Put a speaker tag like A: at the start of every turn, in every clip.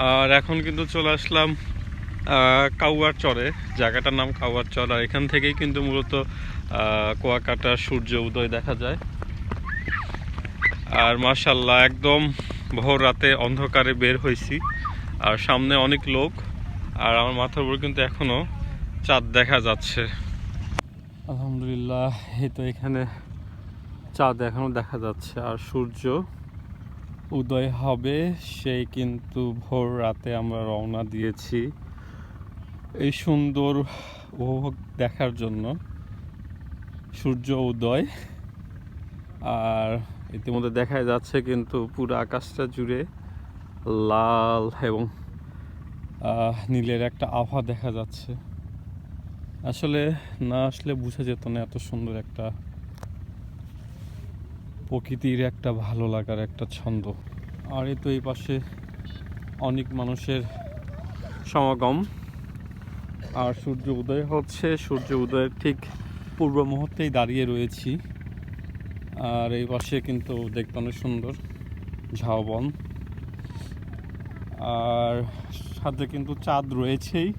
A: আর এখন কিন্তু চলে আসলাম কাউয়ার চরে। জায়গাটার নাম কাউয়ার চর। আর এখান থেকেই কিন্তু মূলত কুয়াকাটা সূর্য উদয় দেখা যায়। আর মাশাআল্লাহ একদম ভোর রাতে অন্ধকারে বের হয়েছি, আর সামনে অনেক লোক, আর আমার মাথার উপর কিন্তু এখনো চাঁদ দেখা যাচ্ছে। আলহামদুলিল্লাহ, এই তো এখানে চাঁদ এখনো দেখা যাচ্ছে। আর সূর্য উদয় হবে সেই কিন্তু ভোর রাতে আমরা রওনা দিয়েছি এই সুন্দর উপভোগ দেখার জন্য, সূর্য উদয়। আর ইতিমধ্যে দেখা যাচ্ছে কিন্তু পুরো আকাশটা জুড়ে লাল এবং নীলের একটা আভা দেখা যাচ্ছে। আসলে না আসলে বোঝা যেত না এত সুন্দর একটা প্রকৃতির একটা ভালো লাগার একটা ছন্দ। আর এই তো এই পাশে অনেক মানুষের সমাগম। আর সূর্য উদয় হচ্ছে, সূর্য উদয়ের ঠিক পূর্ব মুহূর্তেই দাঁড়িয়ে রয়েছি। আর এই পাশে কিন্তু দেখতে অনেক সুন্দর ঝাউবন, আর সাথে কিন্তু চাঁদ রয়েছেই।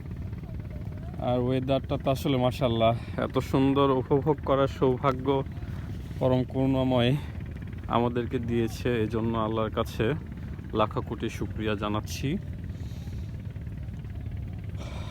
A: আর ওয়েদারটা তো আসলে মাশাআল্লাহ, এত সুন্দর উপভোগ করার সৌভাগ্য পরম করুণাময় আমাদেরকে দিয়েছে। এজন্য আল্লাহর কাছে লাখো কোটি শুকরিয়া জানাচ্ছি।